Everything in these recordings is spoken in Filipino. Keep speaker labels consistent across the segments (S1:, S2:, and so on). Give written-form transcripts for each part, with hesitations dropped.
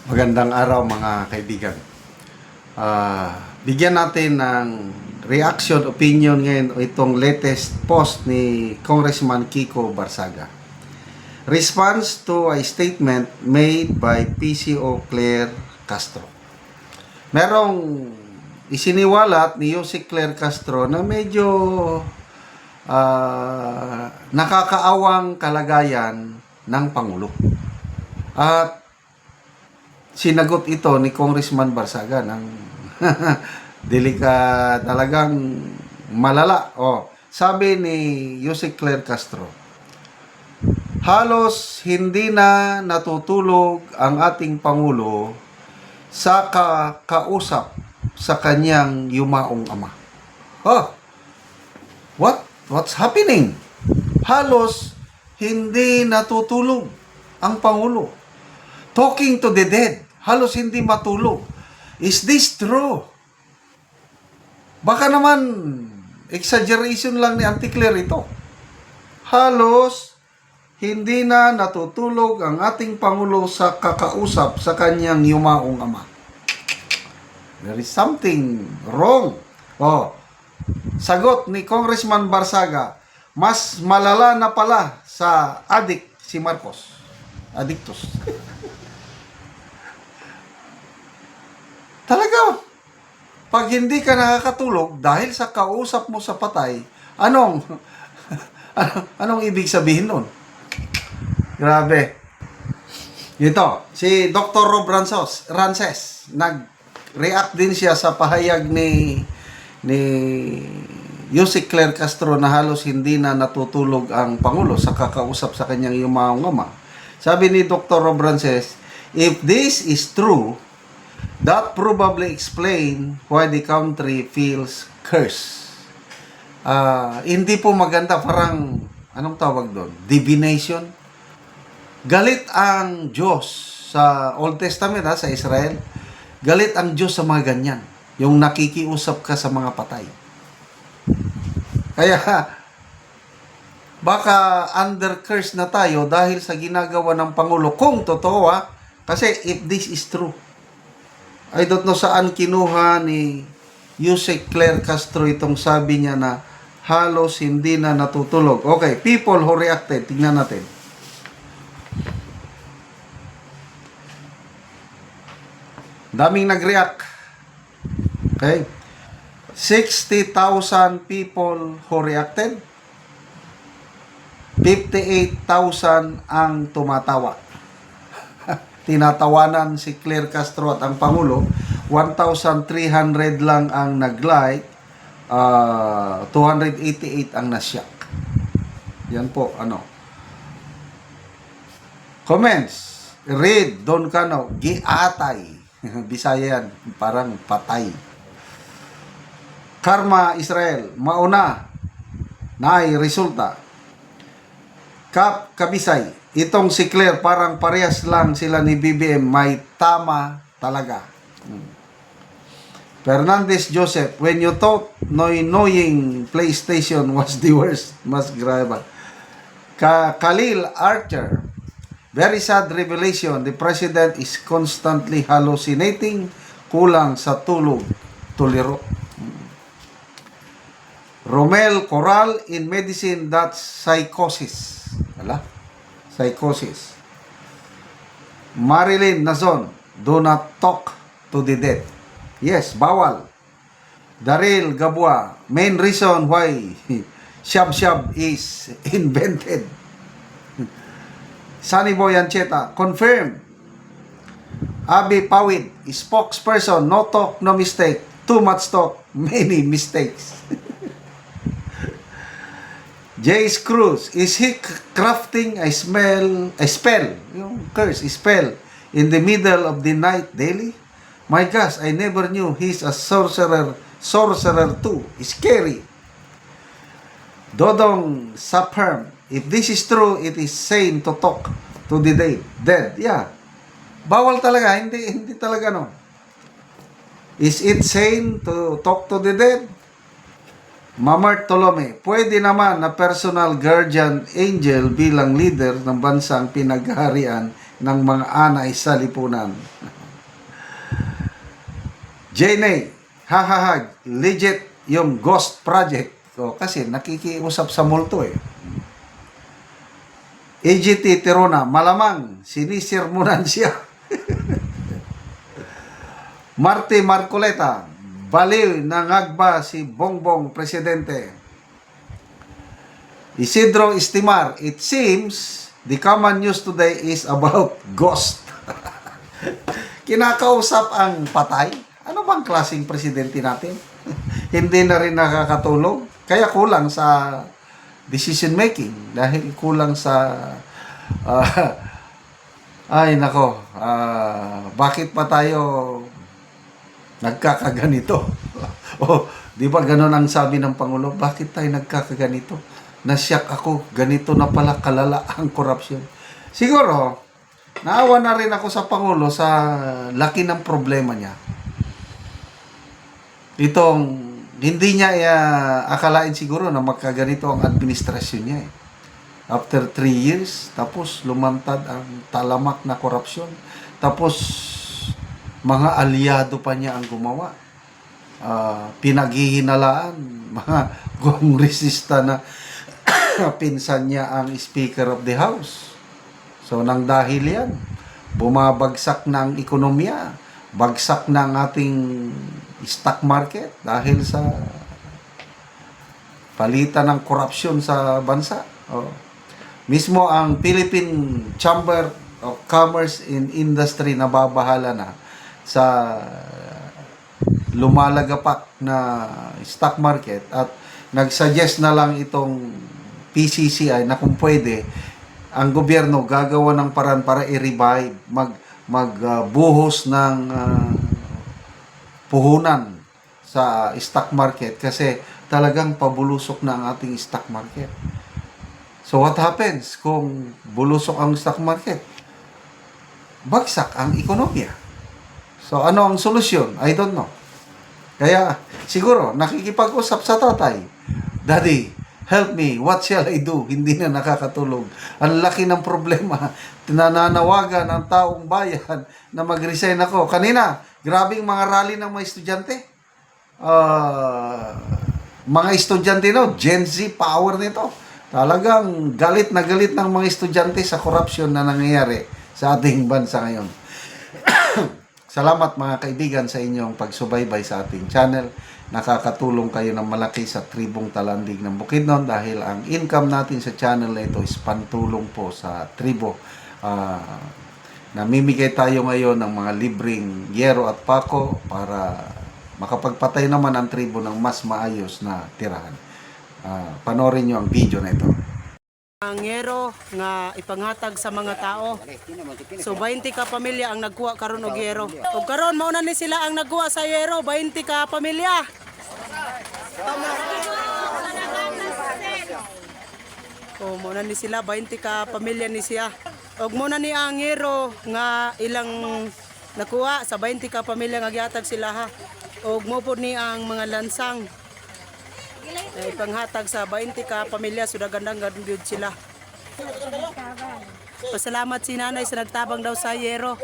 S1: Magandang araw mga kaibigan. Bigyan natin ng reaction, opinion ngayon itong latest post ni Congressman Kiko Barsaga. Response to a statement made by PCO Claire Castro. Merong isiniwalat ni Yusek Claire Castro na medyo nakakaawang kalagayan ng Pangulo. At sinagot ito ni Congressman Barsaga ng talagang malala. Sabi ni Yusek Claire Castro, halos hindi na natutulog ang ating Pangulo sa kausap sa kanyang yumaong ama. What's happening? Halos hindi natutulog ang Pangulo. Talking to the dead. Halos hindi matulog. Is this true? Baka naman exaggeration lang ni Auntie Claire ito. Halos hindi na natutulog ang ating Pangulo sa kakausap sa kanyang yumaong ama. There is something wrong. Sagot ni Congressman Barsaga, mas malala na pala sa addict si Marcos. Addictus. Talaga, pag hindi ka nakakatulog dahil sa kausap mo sa patay, anong ibig sabihin nun? Grabe. Ito, si Dr. Rob Rances, nag-react din siya sa pahayag ni Yusek Claire Castro na halos hindi na natutulog ang Pangulo sa kakausap sa kanyang yumaong ama. Sabi ni Dr. Rob Rances, if this is true, that probably explain why the country feels cursed. Hindi po maganda, parang, anong tawag doon? Divination. Galit ang Diyos sa Old Testament, sa Israel. Galit ang Diyos sa mga ganyan. Yung nakikiusap ka sa mga patay. Kaya, baka under curse na tayo dahil sa ginagawa ng Pangulo. Kung totoo, kasi if this is true, I don't know saan kinuha ni Yusek Claire Castro itong sabi niya na halos hindi na natutulog. Okay, people who reacted, tingnan natin. Daming nag-react. Okay. 60,000 people who reacted. 58,000 ang tumatawa. Tinatawanan si Claire Castro at ang Pangulo. 1,300 lang ang nag-like. 288 ang nasyak. Yan po, Comments. Read, Don Cano, giatay. Bisaya yan, parang patay. Karma Israel, mauna. Nay, resulta. Kabisay, itong si Claire, parang parehas lang sila ni BBM, may tama talaga. Fernandez Joseph, when you thought knowing PlayStation was the worst, mas grabe. Khalil Archer, very sad revelation, the president is constantly hallucinating, kulang sa tulog, tuliro. Romel Coral, in medicine, that's psychosis. Psychosis. Marilyn Nazon, do not talk to the dead. Yes, bawal. Daryl Gabua, main reason why Shab-Shab is invented. Sunny Boy Ancheta, confirm. Abi Pawid, spokesperson, no talk, no mistake. Too much talk, many mistakes. Jace Cruz, is he crafting a spell, yung curse, spell, in the middle of the night daily? My gosh, I never knew he's a sorcerer too. Scary. Dodong Sapperm, if this is true, it is sane to talk to the dead. Yeah. Bawal talaga, hindi talaga Is it sane to talk to the dead? Mamart Tolome, pwede naman na personal guardian angel bilang leader ng bansang pinaghaharian ng mga anay sa lipunan. JNA, hahahag, legit yung ghost project. So, kasi nakikiusap sa multo eh. AGT Tirona, malamang sinisirmunan siya. Marty Marcoleta, baliw nangagba si Bongbong Presidente. Isidro Estimar, it seems the common news today is about ghost. Kinakausap ang patay? Ano bang klaseng presidente natin? Hindi na rin nakakatulong. Kaya kulang sa decision making. Dahil kulang sa... ay nako, bakit pa tayo nagkakaganito? O, di ba ganun ang sabi ng Pangulo? Bakit tayo nagkakaganito? Nasyak ako, ganito na pala kalala ang korupsyon. Siguro, naawa na rin ako sa Pangulo sa laki ng problema niya. Itong, hindi niya akalain siguro na magkaganito ang administrasyon niya eh. After 3 years, tapos lumantad ang talamak na korupsyon. Tapos, mga aliado pa niya ang gumawa. Pinaghihinalaan, mga kongresista na pinsan niya ang Speaker of the House. So, nang dahil yan, bumabagsak na ang ekonomiya, bagsak na ang ating stock market dahil sa palitan ng korupsyon sa bansa. Mismo ang Philippine Chamber of Commerce and Industry nababahala na sa lumalagapak na stock market at nagsuggest na lang itong PCCI na kung pwede ang gobyerno gagawa ng paraan para i-revive, magbuhos ng puhunan sa stock market kasi talagang pabulusok na ang ating stock market. So what happens kung bulusok ang stock market? Bagsak ang ekonomiya. So ano ang solusyon? I don't know. Kaya siguro nakikipag-usap sa tatay. Daddy, help me. What shall I do? Hindi na nakakatulog. Ang laki ng problema. Tinananawagan ng taong bayan na mag-resign ako. Kanina, grabing mga rally ng mga estudyante. Mga estudyante no, Gen Z power nito. Talagang galit na galit ng mga estudyante sa korupsyon na nangyayari sa ating bansa ngayon. Salamat mga kaibigan sa inyong pagsubaybay sa ating channel. Nakakatulong kayo ng malaki sa tribong Talandig ng Bukidnon dahil ang income natin sa channel na ito is pantulong po sa tribo. Namimigay tayo ngayon ng mga libreng yero at pako para makapagpatay naman ang tribo ng mas maayos na tirahan. Panoorin nyo ang video na ito.
S2: Ang yero nga ipanghatag sa mga tao. So 20 ka pamilya ang nagkuha karon og yero. Ug karon mao na ni sila ang nagkuha sa yero, 20 ka pamilya. O mao na ni sila 20 ka pamilya ni siya. Ug mao na ni ang yero nga ilang nakuha sa 20 ka pamilya nga gihatag sila ha. Ug mo pod ni ang mga lansang ipanghatag sa 20 ka pamilya, so gandang gyud sila. Pasalamat si nanay sa nagtabang daw sa yero.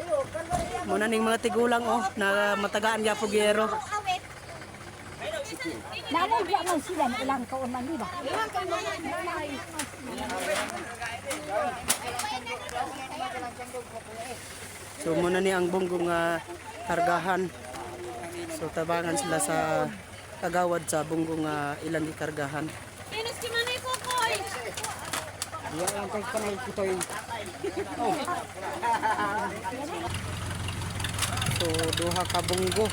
S2: Muna ning mga tigulang na matagaan gyapon yero.
S3: Nanay di man sila ilang taon man di ba?
S2: So muna ni ang bunggong kargahan. So tabangan sila sa kagawad sa bunggong ilang gikargahan.
S3: Inis ki manay ko koy.
S2: Diyan lang kay panay kutoy. So duha ka bunggo.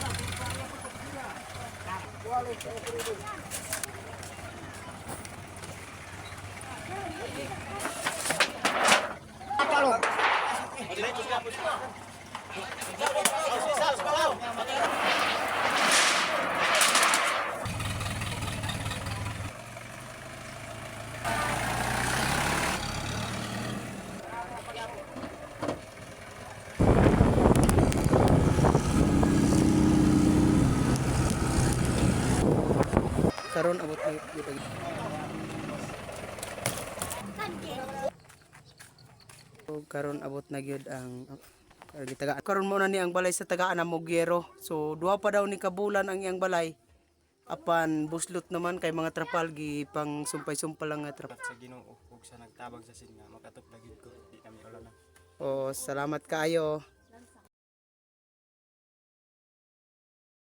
S2: Karon abot ni karon abot na gyud ang gitagaan. Karon mo na ni ang balay sa tagaan na Mogyero. So duha pa daw ni kabulan ang iyang balay. Apan buslot naman kay mga trapal gi pang sumpay-sumpal lang nga trapal.
S4: Sa Ginoo ug sa nagtabag sa sin nga makatuplag gyud ko di kami ulan na.
S2: O salamat kaayo.